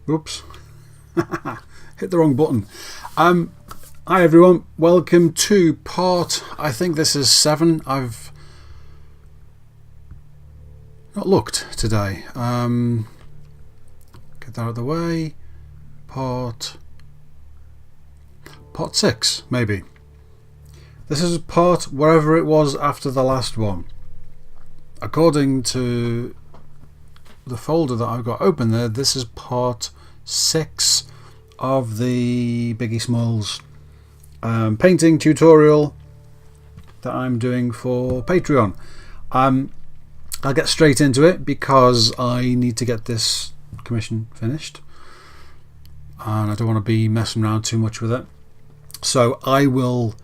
Oops. Hit the wrong button. Hi everyone, welcome to I think this is 7. I've not looked today. Get that out of the way. Part 6, maybe. This is part wherever it was after the last one. According to the folder that I've got open there, this is part 6 of the Biggie Smalls painting tutorial that I'm doing for Patreon. I'll get straight into it because I need to get this commission finished and I don't want to be messing around too much with it. So I will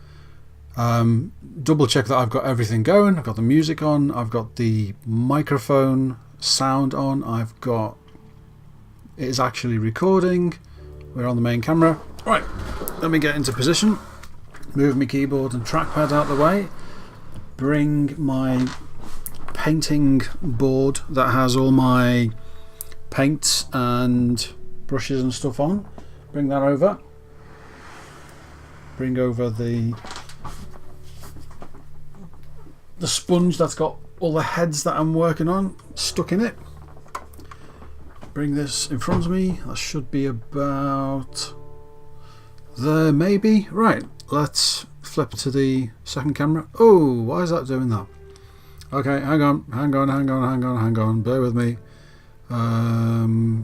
double check that I've got everything going. I've got the music on, I've got the microphone sound on, it is actually recording. We're on the main camera. Right, let me get into position, move my keyboard and trackpad out the way, bring my painting board that has all my paints and brushes and stuff on, bring that over, bring over the sponge that's got all the heads that I'm working on stuck in it. Bring this in front of me. That should be about there, maybe. Right, let's flip to the second camera. Oh, why is that doing that? Okay, hang on. Bear with me.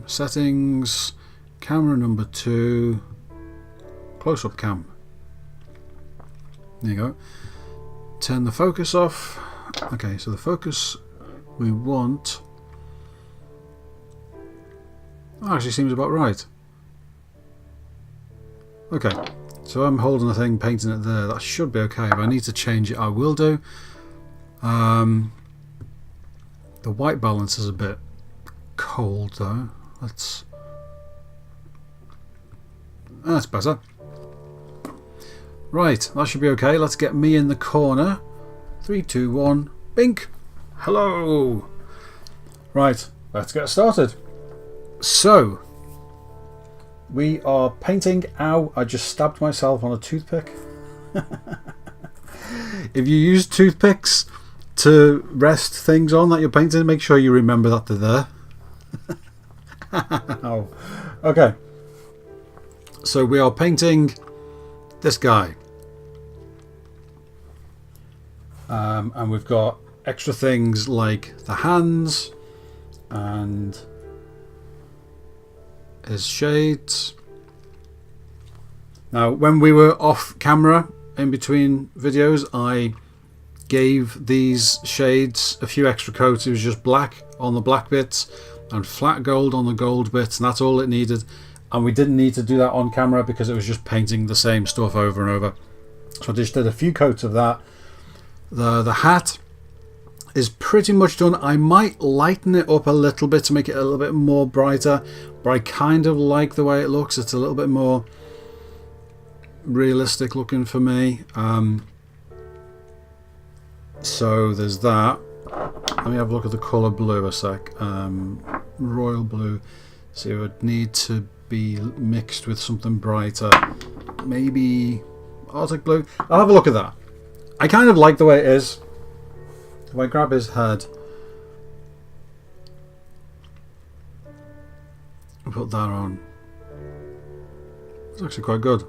Settings, camera number 2, close-up cam. There you go. Turn the focus off. Okay, so the focus we want actually seems about right. Okay, so I'm holding the thing, painting it there. That should be okay. If I need to change it, I will do. The white balance is a bit cold though. That's better. Right, that should be okay. Let's get me in the corner. 3, 2, 1, bink. Hello. Right, let's get started. So, we are painting. Ow, I just stabbed myself on a toothpick. If you use toothpicks to rest things on that you're painting, make sure you remember that they're there. Oh. Okay, so we are painting this guy. And we've got extra things like the hands and his shades. Now, when we were off camera in between videos, I gave these shades a few extra coats. It was just black on the black bits and flat gold on the gold bits, and that's all it needed. And we didn't need to do that on camera because it was just painting the same stuff over and over. So I just did a few coats of that. The hat is pretty much done. I might lighten it up a little bit to make it a little bit more brighter, but I kind of like the way it looks. It's a little bit more realistic looking for me. So there's that. Let me have a look at the colour blue a sec. Royal blue. So it would need to be mixed with something brighter. Maybe Arctic blue. I'll have a look at that. I kind of like the way it is. If I grab his head and put that on, it's actually quite good.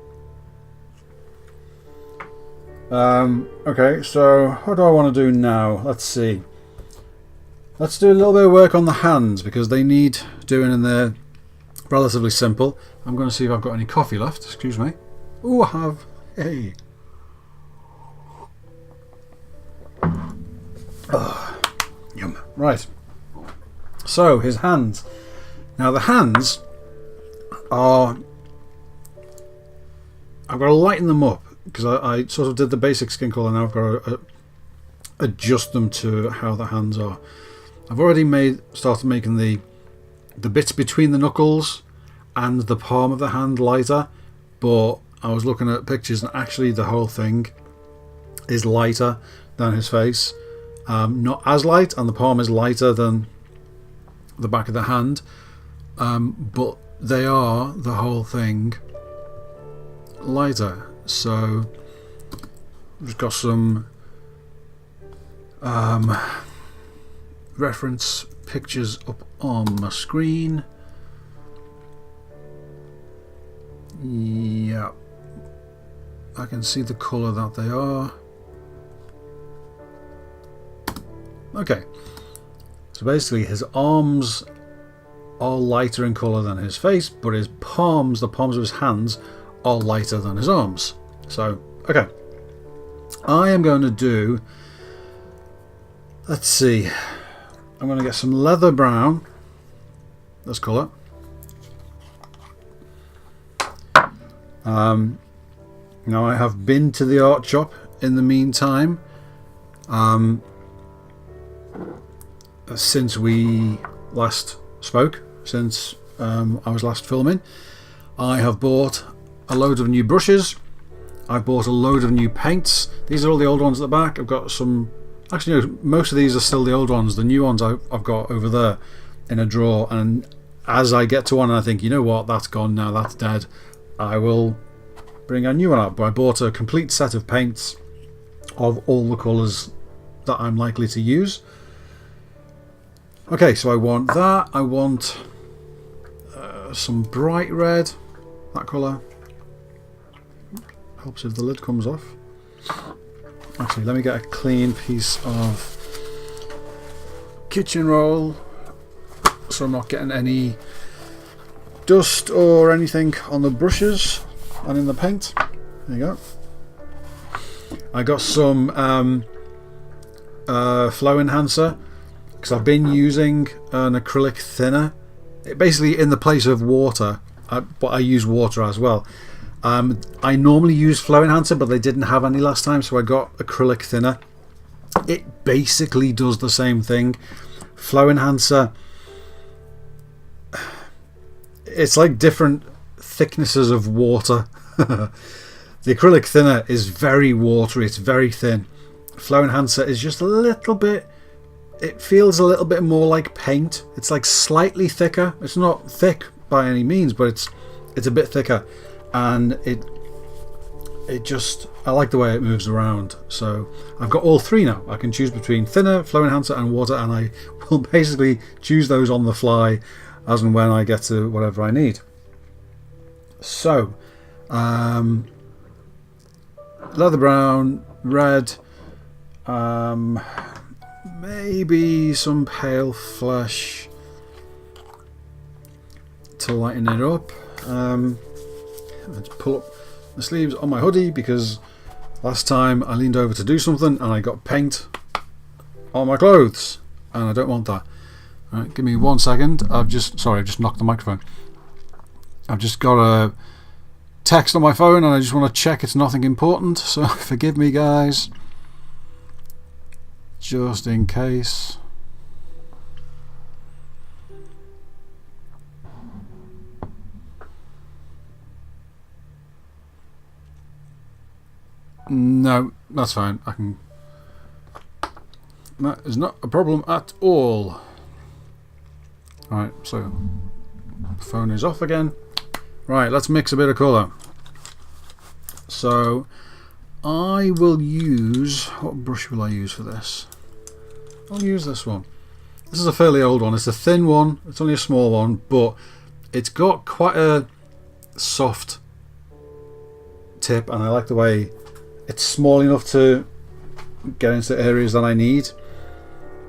Okay, so what do I want to do now? Let's see. Let's do a little bit of work on the hands because they need doing and they're relatively simple. I'm going to see if I've got any coffee left. Excuse me. Oh, I have. Hey. Oh, yum. Right. So his hands. Now the hands are. I've got to lighten them up because I sort of did the basic skin colour. Now I've got to adjust them to how the hands are. I've already started making the bits between the knuckles and the palm of the hand lighter, but I was looking at pictures and actually the whole thing is lighter than his face. Not as light, and the palm is lighter than the back of the hand, but they are the whole thing lighter. So we've got some reference pictures up on my screen. Yeah, I can see the colour that they are. Okay, so basically his arms are lighter in colour than his face, but his palms, the palms of his hands, are lighter than his arms. So, okay, I am going to do, let's see, I'm going to get some leather brown, this colour. Now I have been to the art shop in the meantime, since we last spoke, since I was last filming. I have bought a load of new brushes. I've bought a load of new paints. These are all the old ones at the back. I've got some, actually no, most of these are still the old ones. The new ones I've got over there in a drawer, and as I get to one and I think, you know what, that's gone now, that's dead, I will bring a new one out. But I bought a complete set of paints of all the colours that I'm likely to use. Okay, so I want that. I want some bright red, that colour. Helps if the lid comes off. Actually, let me get a clean piece of kitchen roll so I'm not getting any dust or anything on the brushes and in the paint. There you go. I got some flow enhancer because I've been using an acrylic thinner. Basically in the place of water, but I use water as well. I normally use flow enhancer, but they didn't have any last time, so I got acrylic thinner. It basically does the same thing. Flow enhancer, it's like different thicknesses of water. The acrylic thinner is very watery, it's very thin. Flow enhancer is just a little bit, it feels a little bit more like paint. It's like slightly thicker. It's not thick by any means, but it's a bit thicker, and it just, I like the way it moves around. So I've got all three now. I can choose between thinner, flow enhancer and water, and I will basically choose those on the fly as and when I get to whatever I need. So leather brown, red, maybe some pale flesh to lighten it up. Let's pull up the sleeves on my hoodie because last time I leaned over to do something and I got paint on my clothes, and I don't want that. Alright, give me 1 second. I've just knocked the microphone. I've just got a text on my phone and I just want to check it's nothing important, so forgive me guys, just in case. No, that's fine. I can. That is not a problem at all. Alright, so the phone is off again. Right, let's mix a bit of colour. So I will use, what brush will I use for this? I'll use this one. This is a fairly old one. It's a thin one. It's only a small one, but it's got quite a soft tip, and I like the way it's small enough to get into areas that I need,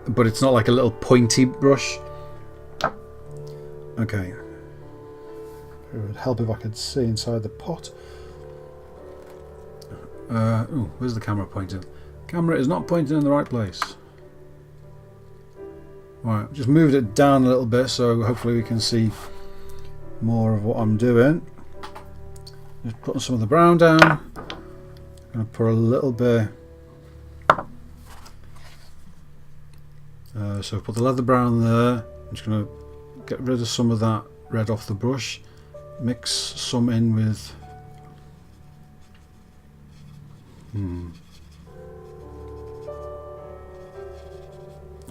but it's not like a little pointy brush. Okay. It would help if I could see inside the pot. Ooh, where's the camera pointing? Camera is not pointing in the right place. Right, just moved it down a little bit so hopefully we can see more of what I'm doing. Just putting some of the brown down. I'm going to put a little bit. So put the leather brown there. I'm just going to get rid of some of that red off the brush. Mix some in with.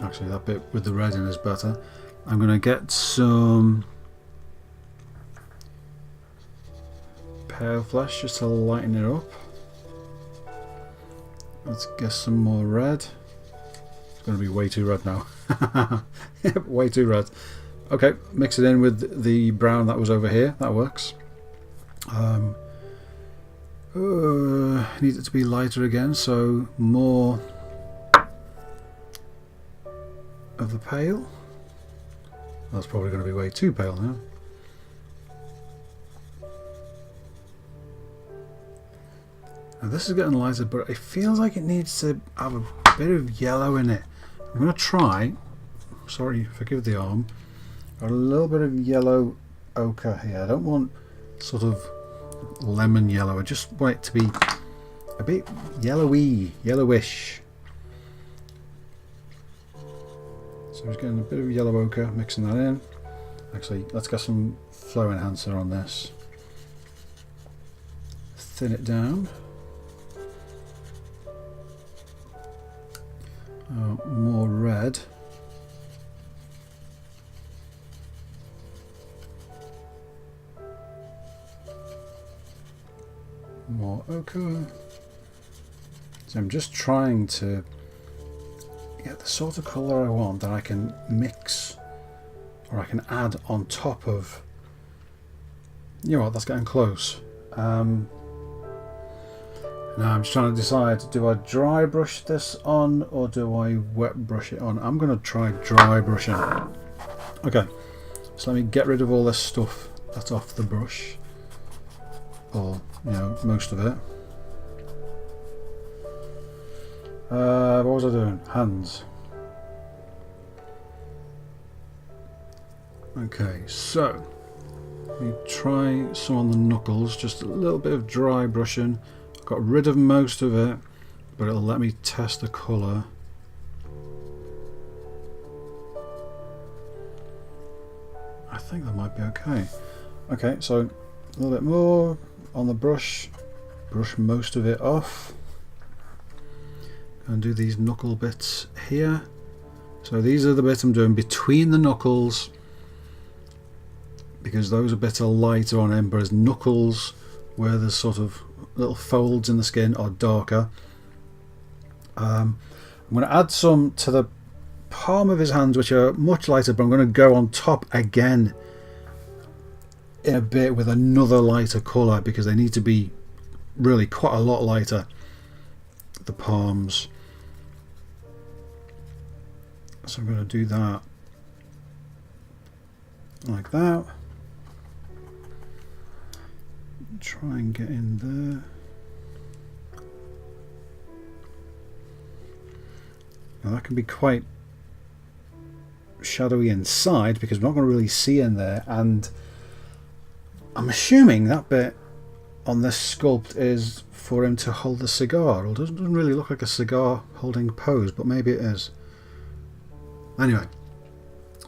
Actually, that bit with the red in is better. I'm going to get some pale flesh just to lighten it up. Let's get some more red. It's going to be way too red now. Yep, way too red. Okay, mix it in with the brown that was over here. That works. Need it to be lighter again, so more of the pale. That's probably going to be way too pale now. Now this is getting lighter, but it feels like it needs to have a bit of yellow in it. I'm going to try, sorry, forgive the arm, a little bit of yellow ochre here. I don't want sort of lemon yellow, I just want it to be a bit yellowy, yellowish. So just getting a bit of yellow ochre, mixing that in. Actually, let's get some flow enhancer on this. Thin it down. More red. More ochre. So I'm just trying to get the sort of colour I want that I can mix or I can add on top of. You know what, that's getting close. Now I'm just trying to decide, do I dry brush this on or do I wet brush it on? I'm going to try dry brushing. Okay, so let me get rid of all this stuff that's off the brush, or you know, most of it. What was I doing? Hands. Okay, so let me try some on the knuckles, just a little bit of dry brushing. Got rid of most of it, but it'll let me test the colour. I think that might be okay. Okay, so a little bit more on the brush. Brush most of it off. And do these knuckle bits here. So these are the bits I'm doing between the knuckles, because those are bits are lighter on Ember's knuckles, where there's sort of little folds in the skin are darker. I'm going to add some to the palm of his hands, which are much lighter, but I'm going to go on top again in a bit with another lighter colour, because they need to be really quite a lot lighter, the palms. So I'm going to do that like that. Try and get in there. Now that can be quite shadowy inside because we're not going to really see in there, and I'm assuming that bit on this sculpt is for him to hold the cigar. It doesn't really look like a cigar holding pose, but maybe it is. Anyway,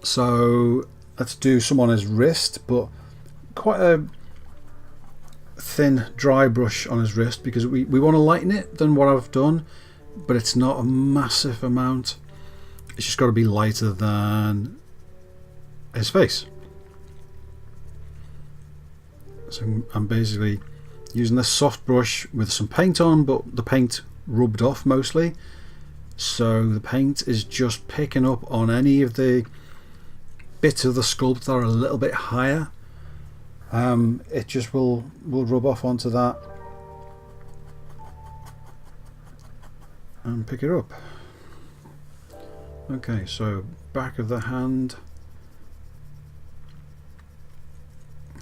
so let's do some on his wrist, but quite a thin dry brush on his wrist, because we want to lighten it than what I've done, but it's not a massive amount. It's just got to be lighter than his face. So I'm basically using this soft brush with some paint on, but the paint rubbed off mostly, so the paint is just picking up on any of the bits of the sculpt that are a little bit higher. It just will rub off onto that and pick it up. Okay, so back of the hand.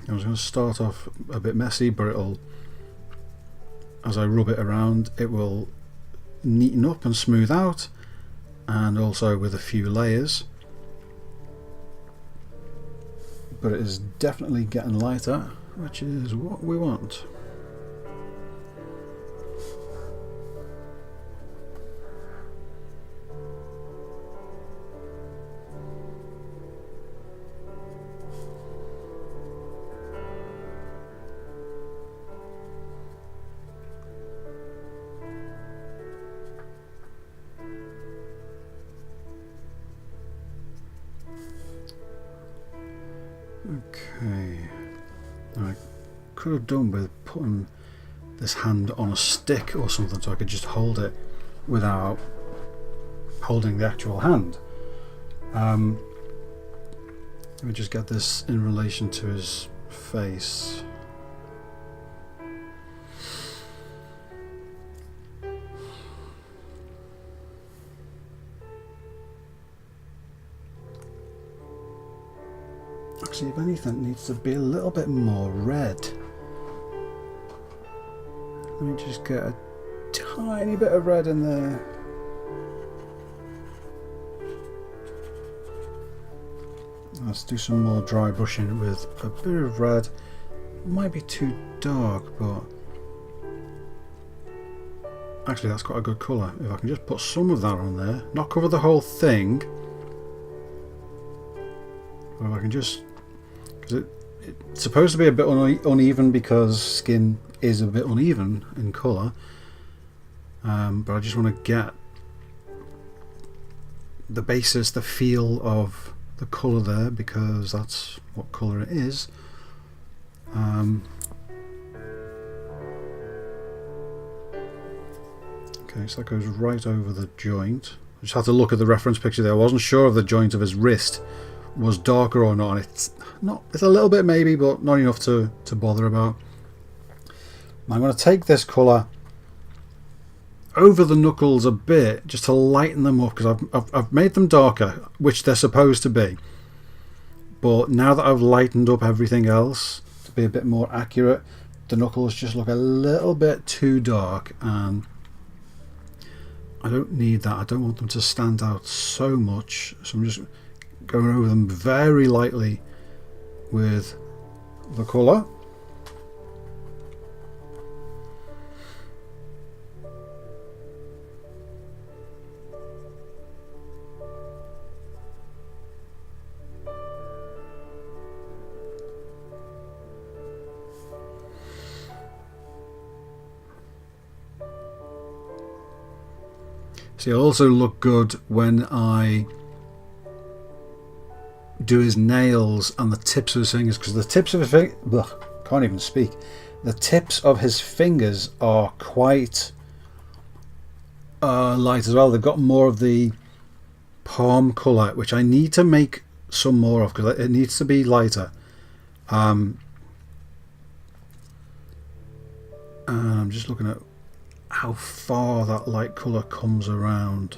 I was going to start off a bit messy, but it'll, as I rub it around, it will neaten up and smooth out, and also with a few layers. But it is definitely getting lighter, which is what we want. Okay, I could have done with putting this hand on a stick or something so I could just hold it without holding the actual hand. Let me just get this in relation to his face. Actually, if anything, it needs to be a little bit more red. Let me just get a tiny bit of red in there. Let's do some more dry brushing with a bit of red. Might be too dark, but actually that's quite a good colour. If I can just put some of that on there, not cover the whole thing, but if I can just, because it's supposed to be a bit uneven because skin is a bit uneven in colour, but I just want to get the basis, the feel of the colour there, because that's what colour it is. Okay, so that goes right over the joint. I just had to look at the reference picture there. I wasn't sure if the joint of his wrist was darker or not. It's not. It's a little bit maybe, but not enough to bother about. I'm going to take this colour over the knuckles a bit just to lighten them up, because I've made them darker, which they're supposed to be, but now that I've lightened up everything else to be a bit more accurate, the knuckles just look a little bit too dark, and I don't need that. I don't want them to stand out so much, so I'm just going over them very lightly with the colour. See, it'll also look good when I do his nails and the tips of his fingers, because the tips of his fingers, can't even speak. The tips of his fingers are quite light as well. They've got more of the palm colour, which I need to make some more of because it needs to be lighter. And I'm just looking at how far that light colour comes around.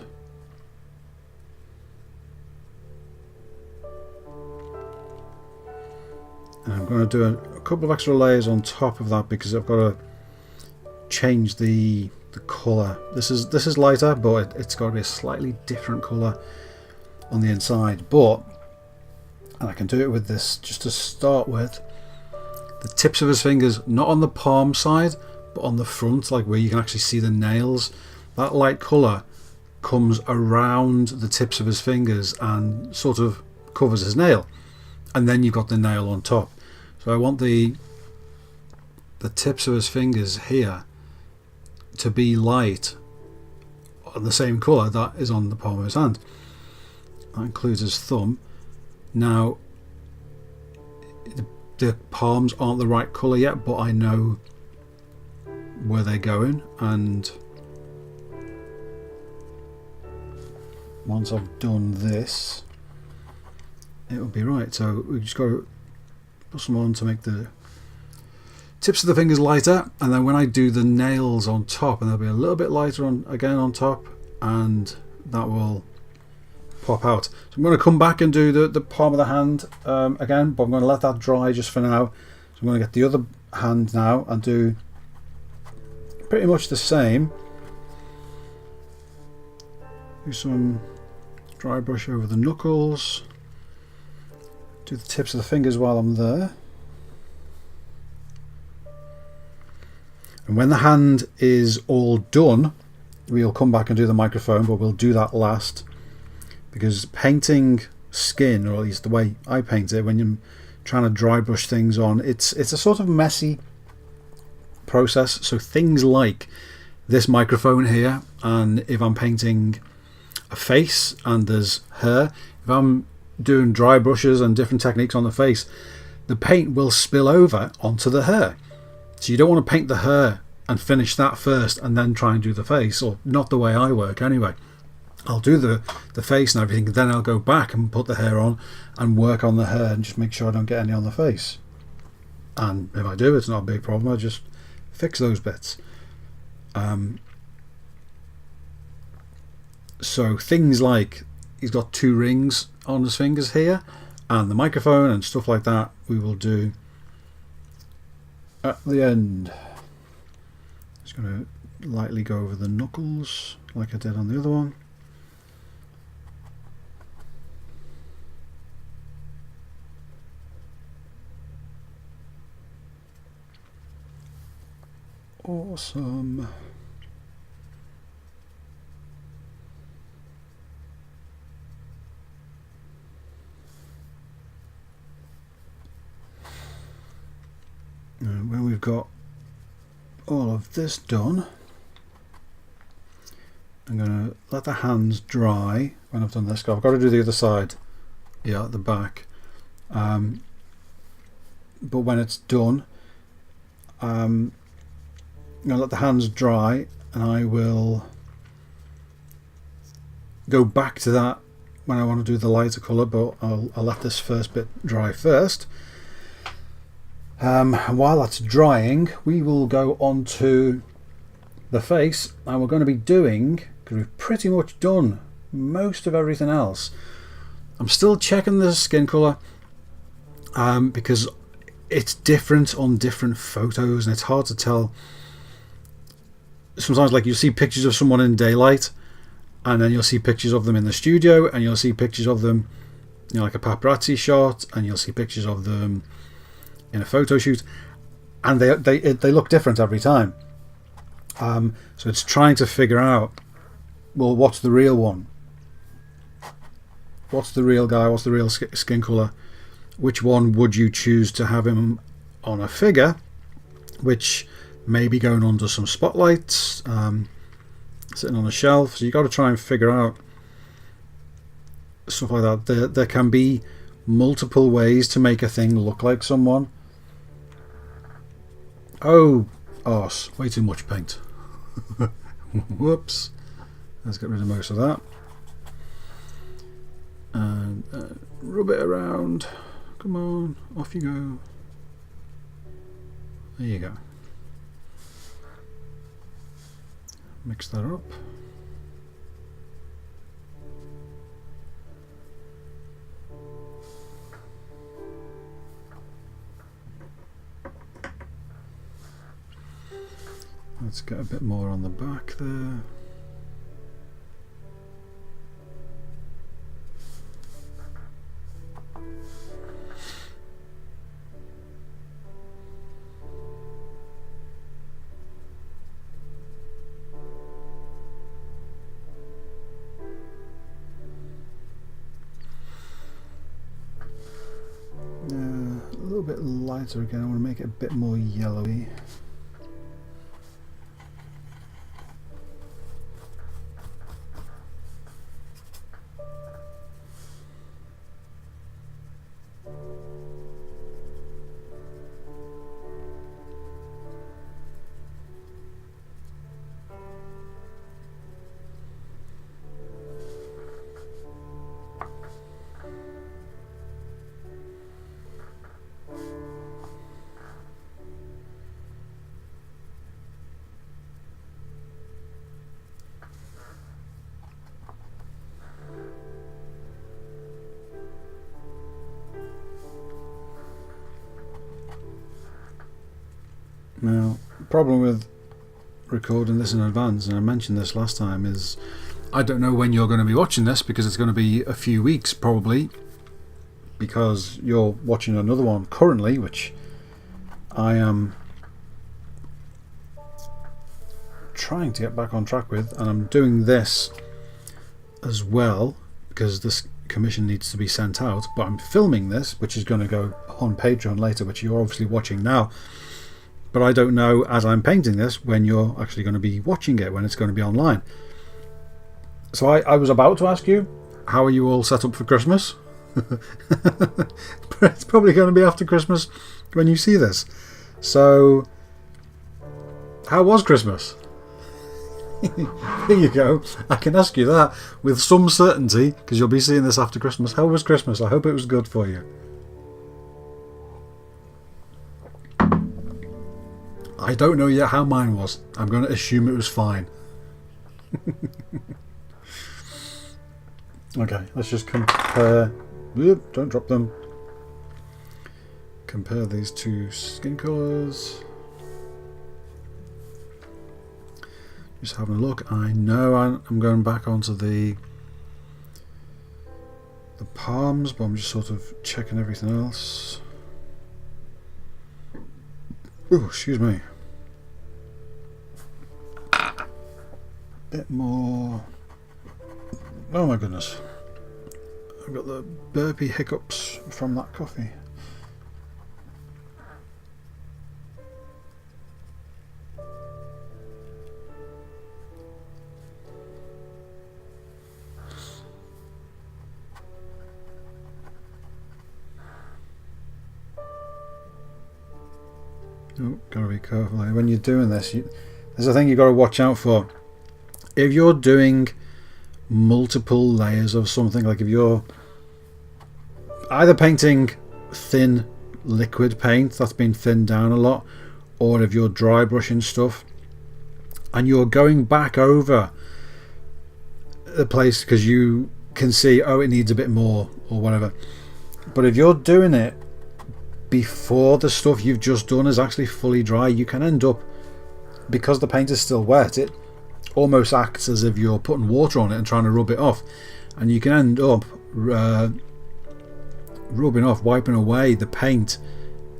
And I'm going to do a couple of extra layers on top of that because I've got to change the colour. This is lighter, but it's got to be a slightly different colour on the inside. But, and I can do it with this just to start with, the tips of his fingers, not on the palm side, but on the front, like where you can actually see the nails. That light colour comes around the tips of his fingers and sort of covers his nail, and then you've got the nail on top. So I want the tips of his fingers here to be light on the same colour that is on the palm of his hand. That includes his thumb. Now the palms aren't the right colour yet, but I know where they're going, and once I've done this it will be right. So we've just got to put some on to make the tips of the fingers lighter, and then when I do the nails on top, and they'll be a little bit lighter on top, and that will pop out. So I'm going to come back and do the palm of the hand again, but I'm going to let that dry just for now. So I'm going to get the other hand now and do pretty much the same. Do some dry brush over the knuckles. Do the tips of the fingers while I'm there. And when the hand is all done, we'll come back and do the microphone, but we'll do that last, because painting skin, or at least the way I paint it, when you're trying to dry brush things on, it's a sort of messy process. So things like this microphone here, and if I'm painting a face and there's hair, if I'm doing dry brushes and different techniques on the face, the paint will spill over onto the hair, So you don't want to paint the hair and finish that first and then try and do the face, or not the way I work anyway. I'll do the face and everything, then I'll go back and put the hair on and work on the hair and just make sure I don't get any on the face. And if I do, it's not a big problem. I just fix those bits. So things like he's got 2 rings on his fingers here, and the microphone and stuff like that we will do at the end. Just going to lightly go over the knuckles like I did on the other one. Awesome. And when we've got all of this done, I'm going to let the hands dry when I've done this. I've got to do the other side, yeah, at the back. But when it's done, I'm going to let the hands dry, and I will go back to that when I want to do the lighter colour, but I'll let this first bit dry first. And while that's drying, we will go on to the face, and we're going to be doing, because we've pretty much done most of everything else. I'm still checking the skin colour because it's different on different photos, and it's hard to tell. Sometimes, like, you see pictures of someone in daylight, and then you'll see pictures of them in the studio, and you'll see pictures of them, you know, like a paparazzi shot, and you'll see pictures of them in a photo shoot, and they look different every time. So it's trying to figure out, well, what's the real one? What's the real guy? What's the real skin colour? Which one would you choose to have him on a figure, which may be going under some spotlights, sitting on a shelf? So you've got to try and figure out stuff like that. There can be multiple ways to make a thing look like someone. Oh, arse, way too much paint. Whoops. Let's get rid of most of that. And rub it around. Come on, off you go. There you go. Mix that up. Let's get a bit more on the back there. A little bit lighter again. I want to make it a bit more yellowy. Now, the problem with recording this in advance, and I mentioned this last time, is I don't know when you're going to be watching this, because it's going to be a few weeks probably, because you're watching another one currently, which I am trying to get back on track with, and I'm doing this as well because this commission needs to be sent out, but I'm filming this, which is going to go on Patreon later, which you're obviously watching now. But I don't know, as I'm painting this, when you're actually going to be watching it, when it's going to be online. So I was about to ask you, how are you all set up for Christmas? It's probably going to be after Christmas when you see this. So How was Christmas? There you go. I can ask you that with some certainty because you'll be seeing this after Christmas. How was Christmas? I hope it was good for you. I don't know yet how mine was. I'm going to assume it was fine. Okay, let's just compare. Don't drop them. Compare these two skin colours. Just having a look. I know I'm going back onto the palms, but I'm just sort of checking everything else. Oh, excuse me. Bit more. Oh my goodness. I've got the burpy hiccups from that coffee. Oh, gotta be careful when you're doing this. There's a thing you've got to watch out for. If you're doing multiple layers of something, like if you're either painting thin liquid paint that's been thinned down a lot, or if you're dry brushing stuff and you're going back over the place because you can see, oh, it needs a bit more or whatever, but if you're doing it before the stuff you've just done is actually fully dry, you can end up, because the paint is still wet, it almost acts as if you're putting water on it and trying to rub it off, and you can end up rubbing off, wiping away the paint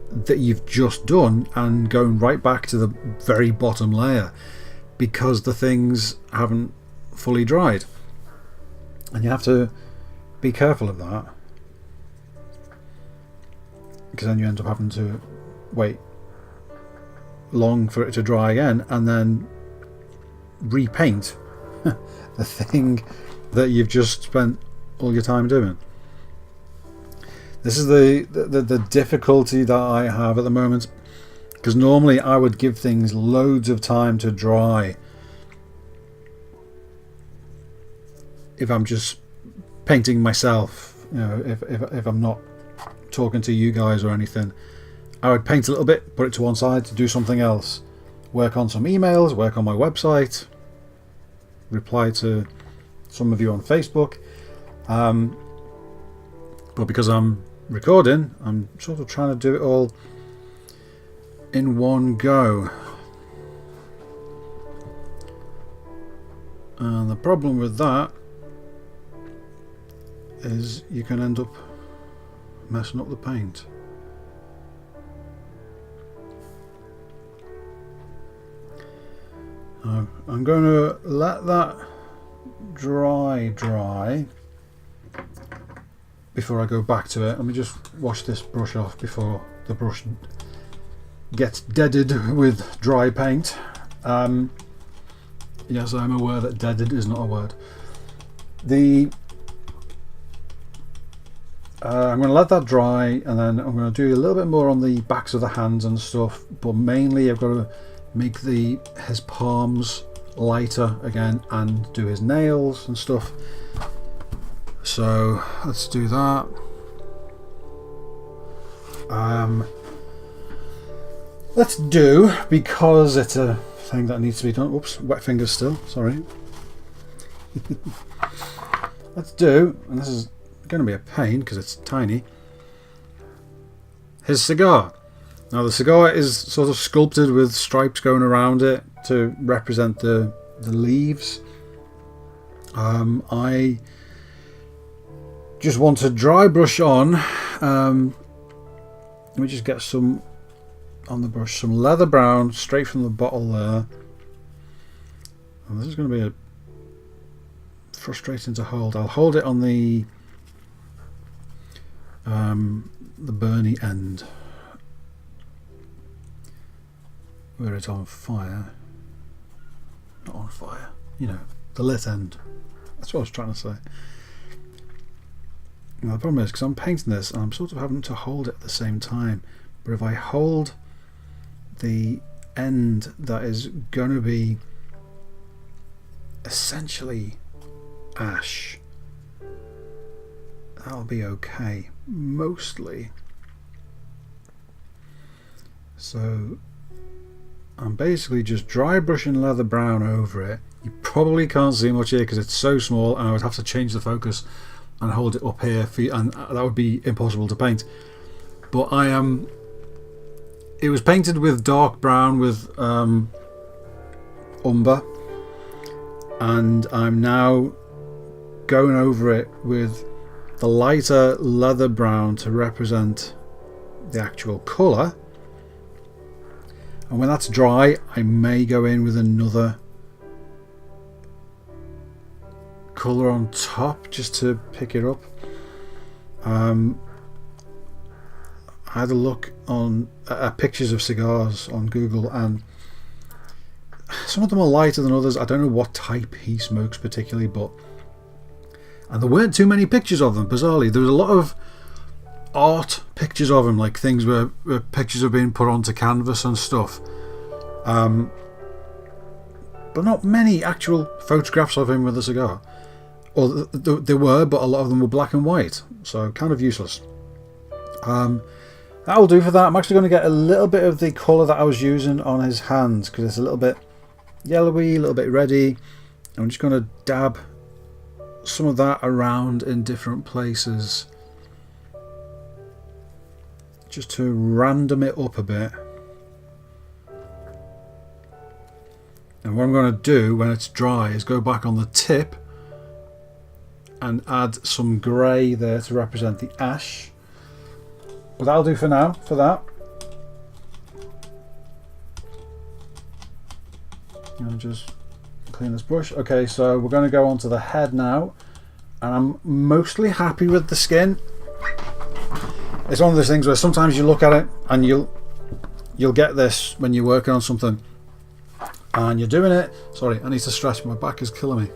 that you've just done and going right back to the very bottom layer because the things haven't fully dried, and you have to be careful of that, because then you end up having to wait long for it to dry again and then repaint the thing that you've just spent all your time doing. This is the difficulty that I have at the moment, because normally I would give things loads of time to dry if I'm just painting myself, you know, if I'm not talking to you guys or anything. I would paint a little bit, put it to one side to do something else, work on some emails, work on my website, reply to some of you on Facebook, but because I'm recording, I'm sort of trying to do it all in one go, and the problem with that is you can end up messing up the paint. I'm going to let that dry before I go back to it. Let me just wash this brush off before the brush gets deaded with dry paint. Yes, I'm aware that deaded is not a word. I'm going to let that dry, and then I'm going to do a little bit more on the backs of the hands and stuff, but mainly I've got to make his palms lighter again and do his nails and stuff. So let's do that. Let's do, because it's a thing that needs to be done. Oops, wet fingers still, sorry. Let's do, and this is going to be a pain because it's tiny, his cigar. Now the cigar is sort of sculpted with stripes going around it to represent the leaves. I just want to dry brush on. Let me just get some on the brush, some leather brown straight from the bottle there. And this is going to be a frustrating to hold. I'll hold it on the burny end where it's on fire. Not on fire, you know, the lit end. That's what I was trying to say. Now the problem is, because I'm painting this and I'm sort of having to hold it at the same time, but if I hold the end that is going to be essentially ash. That'll be okay, mostly. So I'm basically just dry brushing leather brown over it. You probably can't see much here because it's so small, and I would have to change the focus and hold it up here for you, and that would be impossible to paint. But it was painted with dark brown with umber, and I'm now going over it with the lighter leather brown to represent the actual colour. And when that's dry, I may go in with another colour on top just to pick it up. I had a look at pictures of cigars on Google, and some of them are lighter than others. I don't know what type he smokes particularly, and there weren't too many pictures of them, bizarrely. There was a lot of art pictures of him, like things where pictures are being put onto canvas and stuff, but not many actual photographs of him with a cigar. Or there were, but a lot of them were black and white, so kind of useless. That'll do for that. I'm actually going to get a little bit of the colour that I was using on his hands, because it's a little bit yellowy, a little bit reddy. I'm just going to dab some of that around in different places, just to random it up a bit. And what I'm going to do when it's dry is go back on the tip and add some grey there to represent the ash. But that'll do for now, for that. I'll just clean this brush. Okay, so we're going to go on to the head now, and I'm mostly happy with the skin. It's one of those things where sometimes you look at it and you'll get this when you're working on something and you're doing it. Sorry, I need to stretch, my back is killing me.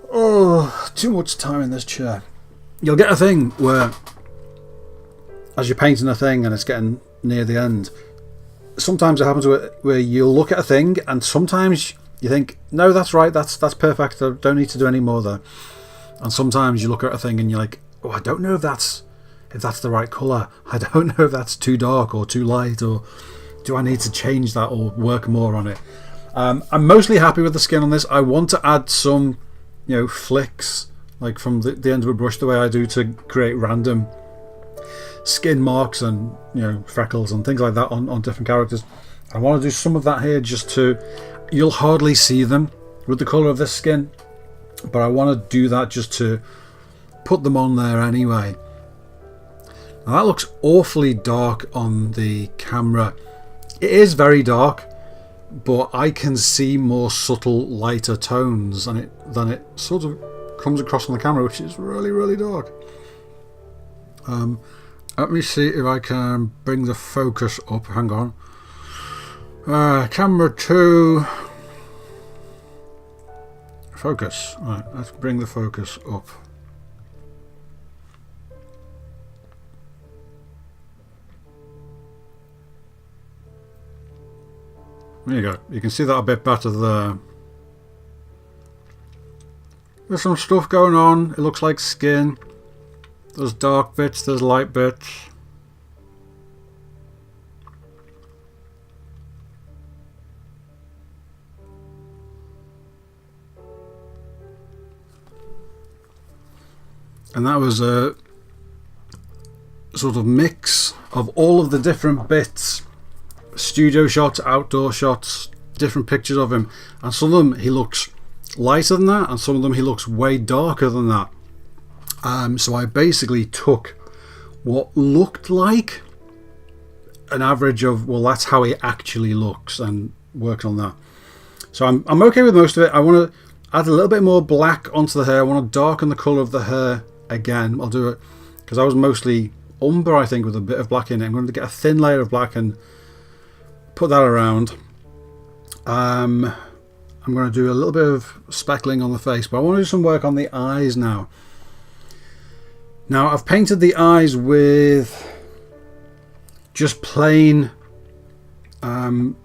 Oh, too much time in this chair. You'll get a thing where, as you're painting a thing and it's getting near the end, sometimes it happens where you'll look at a thing and sometimes you think, no, that's right, that's perfect, I don't need to do any more there. And sometimes you look at a thing and you're like, oh, I don't know if that's the right colour. I don't know if that's too dark or too light, or do I need to change that or work more on it. I'm mostly happy with the skin on this. I want to add some, flicks, like from the end of a brush, the way I do to create random skin marks and freckles and things like that on different characters. I want to do some of that here, just to, you'll hardly see them with the colour of this skin, but I want to do that just to put them on there anyway. Now that looks awfully dark on the camera. It is very dark, but I can see more subtle, lighter tones than it sort of comes across on the camera, which is really, really dark. Let me see if I can bring the focus up. Hang on. Camera 2. Focus. Right, let's bring the focus up. There you go. You can see that a bit better there. There's some stuff going on. It looks like skin. There's dark bits, there's light bits. And that was a sort of mix of all of the different bits. Studio shots, outdoor shots, different pictures of him. And some of them he looks lighter than that, and some of them he looks way darker than that. So I basically took what looked like an average of, well, that's how he actually looks, and worked on that. So I'm okay with most of it. I want to add a little bit more black onto the hair. I want to darken the colour of the hair again. I'll do it because I was mostly umber, I think, with a bit of black in it. I'm going to get a thin layer of black and put that around. I'm going to do a little bit of speckling on the face, but I want to do some work on the eyes now. Now I've painted the eyes with just plain cream.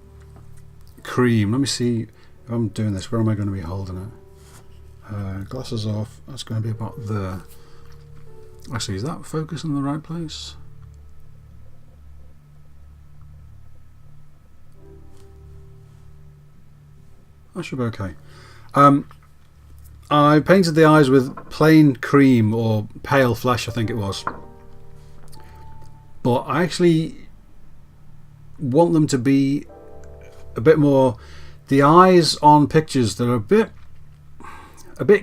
Let me see if I'm doing this. Where am I going to be holding it? Glasses off. That's going to be about there. Actually, is that focus in the right place? That should be okay. I painted the eyes with plain cream or pale flesh, I think it was. But I actually want them to be a bit more. The eyes on pictures, they're a bit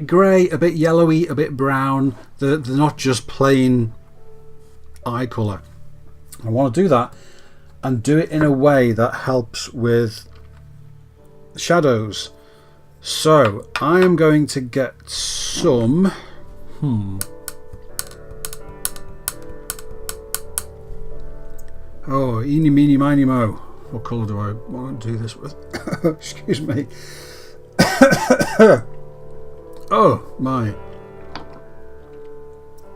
grey, a bit yellowy, a bit brown. They're not just plain eye colour. I want to do that and do it in a way that helps with shadows. So I am going to get some oh, eeny meeny miny mo. What colour do I want to do this with? Excuse me. Oh my.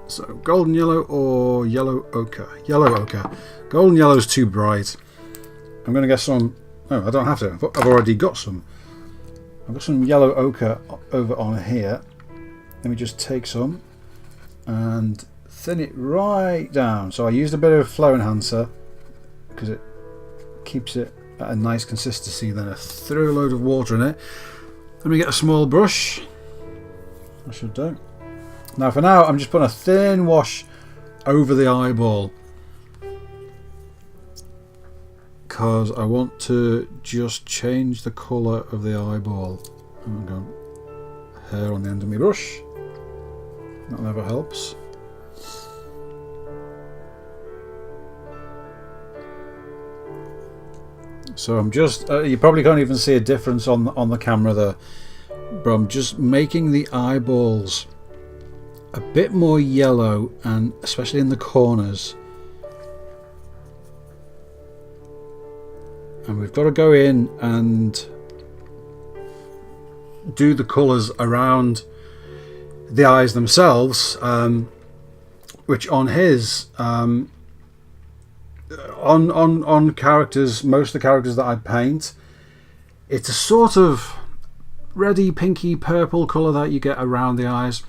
So golden yellow or yellow ochre? Yellow ochre. Golden yellow is too bright. I'm going to get some. Oh, I don't have to. I've already got some. I've got some yellow ochre over on here. Let me just take some and thin it right down. So I used a bit of flow enhancer because it keeps it at a nice consistency. Then I threw a load of water in it. Let me get a small brush. I should do. Now for now I'm just putting a thin wash over the eyeball because I want to just change the colour of the eyeball. I'm going hair on the end of my brush. That never helps. So I'm just you probably can't even see a difference on the camera there, but I'm just making the eyeballs a bit more yellow, and especially in the corners. And we've got to go in and do the colours around the eyes themselves, which on his on characters, most of the characters that I paint, it's a sort of reddy pinky purple colour that you get around the eyes.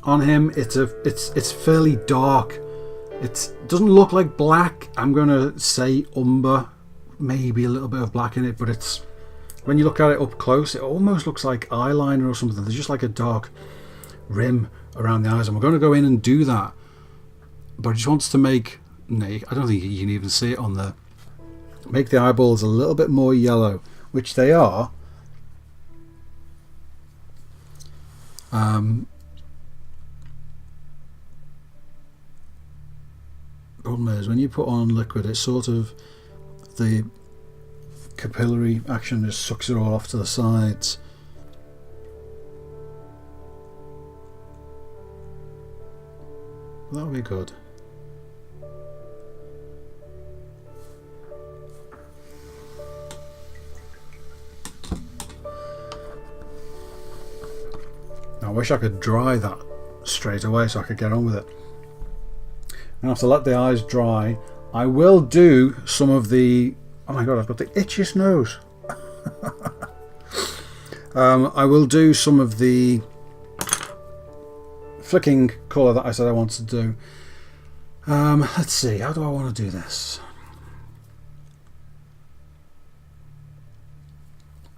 On him it's fairly dark. It doesn't look like black. I'm gonna say umber, maybe a little bit of black in it, but it's, when you look at it up close, it almost looks like eyeliner or something. There's just like a dark rim around the eyes, and we're going to go in and do that. But I just want to make, I don't think you can even see it on there, make the eyeballs a little bit more yellow, which they are. Problem is, when you put on liquid, it's sort of, the capillary action just sucks it all off to the sides. That'll be good. I wish I could dry that straight away so I could get on with it. I have to let the eyes dry. I will do some of the, oh my god, I've got the itchiest nose. I will do some of the flicking colour that I said I wanted to do. Let's see, how do I want to do this?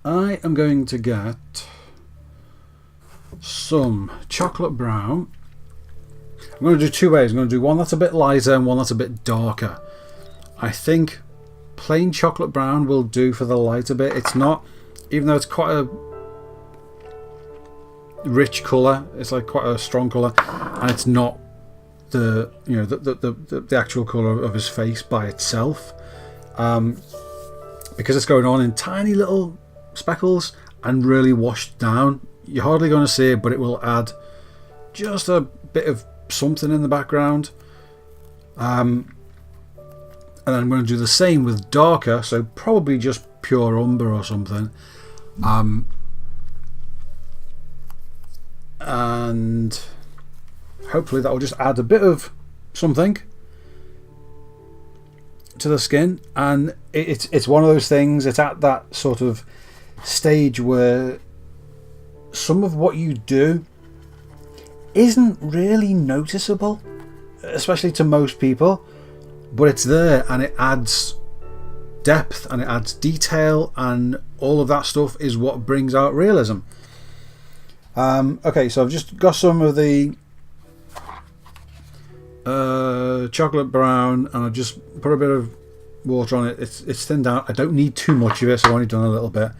I am going to get some chocolate brown. I'm going to do two ways. I'm going to do one that's a bit lighter and one that's a bit darker. I think plain chocolate brown will do for the lighter bit. It's not, even though it's quite a rich colour, it's like quite a strong colour, and it's not the, you know, the actual colour of his face by itself, because it's going on in tiny little speckles and really washed down. You're hardly going to see it, but it will add just a bit of something in the background. And then I'm going to do the same with darker, so probably just pure umber or something. And hopefully that will just add a bit of something. to the skin, and it's one of those things. It's at that sort of stage where some of what you do isn't really noticeable, especially to most people, but it's there and it adds depth and it adds detail, and all of that stuff is what brings out realism. Okay, so I've just got some of the chocolate brown, and I've just put a bit of water on it. It's thinned out. I don't need too much of it, so I've only done a little bit,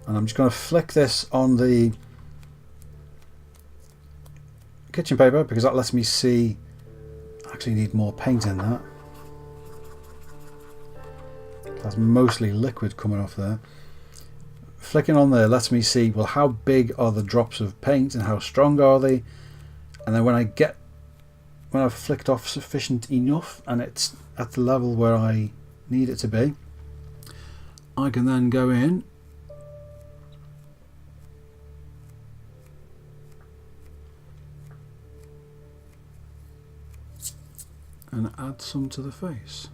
and I'm just going to flick this on the kitchen paper because that lets me see. I actually need more paint in that. That's mostly liquid coming off there. Flicking on there lets me see, well, how big are the drops of paint and how strong are they, and then when I've flicked off sufficient enough and it's at the level where I need it to be, I can then go in and add some to the face.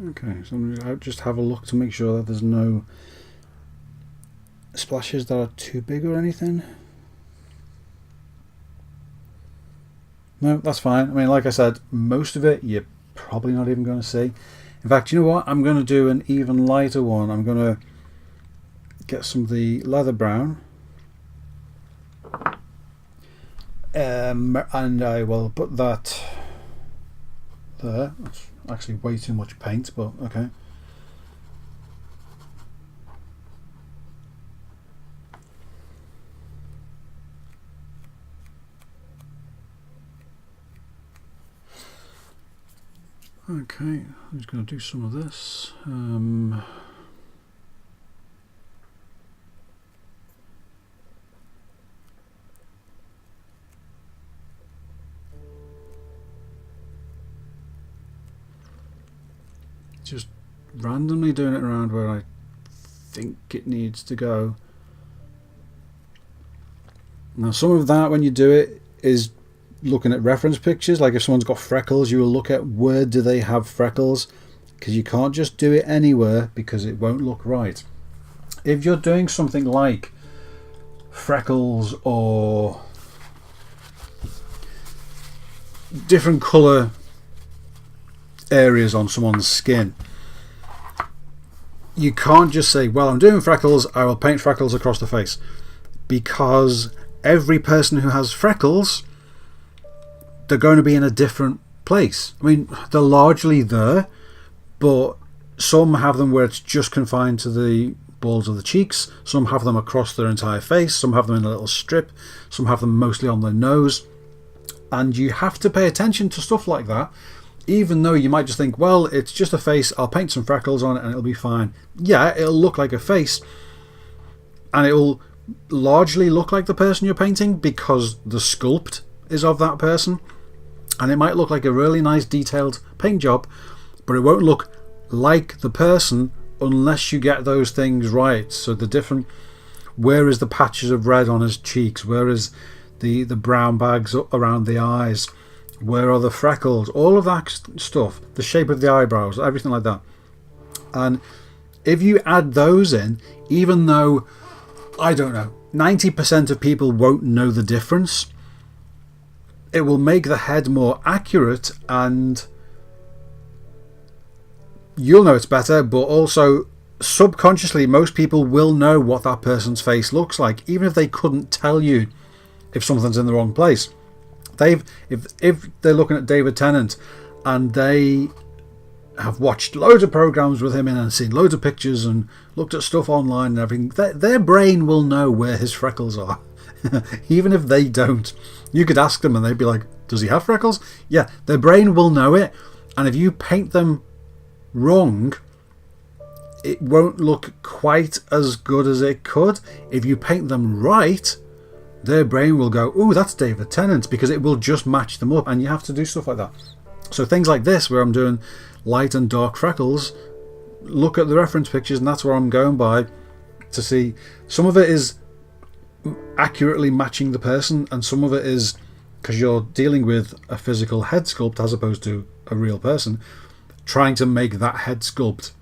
Okay, so I'm going to just have a look to make sure that there's no splashes that are too big or anything. No, that's fine. I mean, like I said, most of it you're probably not even going to see. In fact, you know what? I'm going to do an even lighter one. I'm going to get some of the leather brown, and I will put that there. That's actually way too much paint, but okay. Okay, I'm just going to do some of this. Just randomly doing it around where I think it needs to go. Now, some of that when you do it is looking at reference pictures. Like if someone's got freckles, you will look at where do they have freckles, because you can't just do it anywhere because it won't look right. If you're doing something like freckles or different colour areas on someone's skin, you can't just say, well, I'm doing freckles, I will paint freckles across the face, because every person who has freckles, they're going to be in a different place. I mean, they're largely there, but some have them where it's just confined to the balls of the cheeks, some have them across their entire face, some have them in a little strip, some have them mostly on their nose, and you have to pay attention to stuff like that. Even though you might just think, well, it's just a face, I'll paint some freckles on it and it'll be fine. Yeah, it'll look like a face, and it'll largely look like the person you're painting because the sculpt is of that person, and it might look like a really nice detailed paint job, but it won't look like the person unless you get those things right. So the different, where is the patches of red on his cheeks, where is the brown bags around the eyes, where are the freckles, all of that stuff, the shape of the eyebrows, everything like that. And if you add those in, even though, I don't know, 90% of people won't know the difference, it will make the head more accurate and you'll know it's better, but also subconsciously most people will know what that person's face looks like, even if they couldn't tell you if something's in the wrong place. If they're looking at David Tennant and they have watched loads of programs with him in and seen loads of pictures and looked at stuff online and everything, their brain will know where his freckles are. Even if they don't. You could ask them and they'd be like, does he have freckles? Yeah, their brain will know it, And if you paint them wrong, it won't look quite as good as it could. If you paint them right, their brain will go, "Ooh, that's David Tennant," because it will just match them up, and you have to do stuff like that. So things like this, where I'm doing light and dark freckles, look at the reference pictures, and that's where I'm going by to see. Some of it is accurately matching the person, and some of it is because you're dealing with a physical head sculpt as opposed to a real person, trying to make that head sculpt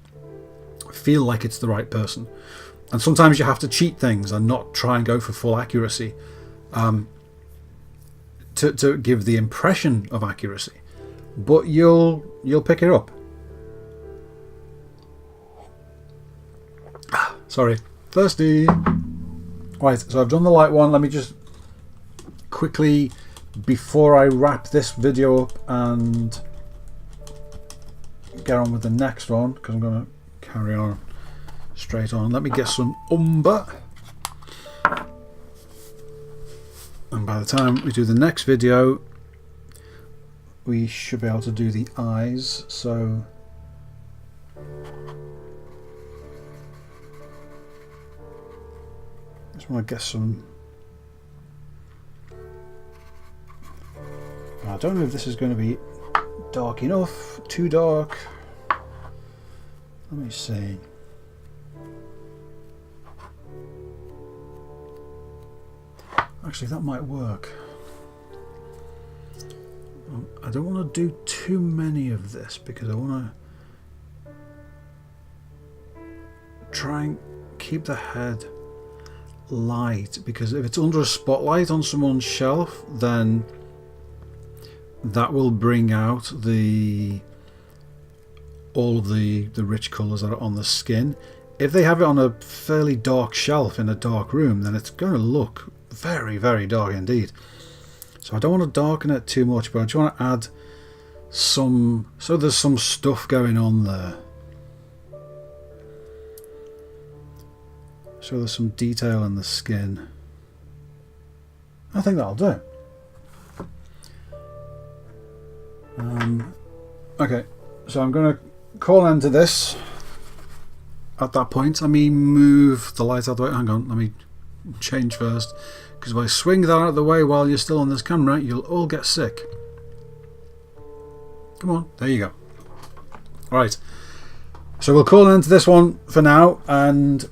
feel like it's the right person. And sometimes you have to cheat things and not try and go for full accuracy, to give the impression of accuracy, but you'll pick it up. Sorry, thirsty. Right, so I've done the light one. Let me just quickly, before I wrap this video up and get on with the next one, because I'm going to carry on straight on, let me get some umber, and by the time we do the next video we should be able to do the eyes. So just want to get some, I don't know if this is going to be dark enough, too dark. Let me see. Actually, that might work. I don't want to do too many of this because I want to try and keep the head light, because if it's under a spotlight on someone's shelf, then that will bring out all of the rich colours that are on the skin. If they have it on a fairly dark shelf in a dark room, then it's going to look very, very dark indeed. So I don't want to darken it too much, but I just want to add some, so there's some stuff going on there. So there's some detail in the skin. I think that'll do. Okay, so I'm going to call into this at that point. Let me move the light out of the way. Hang on, let me change first, because if I swing that out of the way while you're still on this camera, you'll all get sick. Come on, there you go. Right, so we'll call into this one for now, and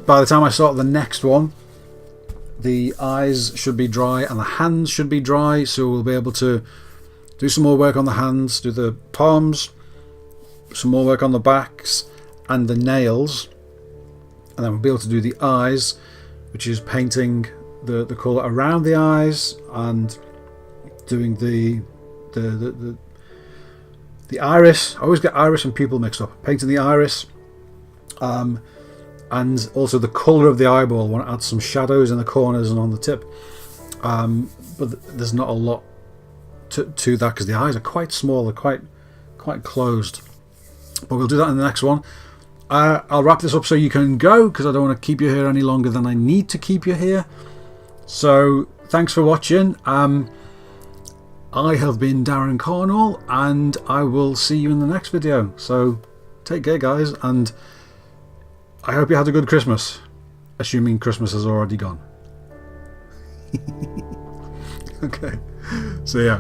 by the time I start the next one, the eyes should be dry and the hands should be dry, so we'll be able to do some more work on the hands, do the palms, some more work on the backs and the nails, and then we'll be able to do the eyes, which is painting the colour around the eyes and doing the iris. I always get iris and pupil mixed up. Painting the iris, and also the colour of the eyeball. I want to add some shadows in the corners and on the tip, but there's not a lot to that because the eyes are quite small, they're quite closed. But we'll do that in the next one. I'll wrap this up so you can go, because I don't want to keep you here any longer than I need to keep you here. So thanks for watching. I have been Darren Cornwall, and I will see you in the next video. So take care, guys, and I hope you had a good Christmas, assuming Christmas has already gone. Okay, so yeah.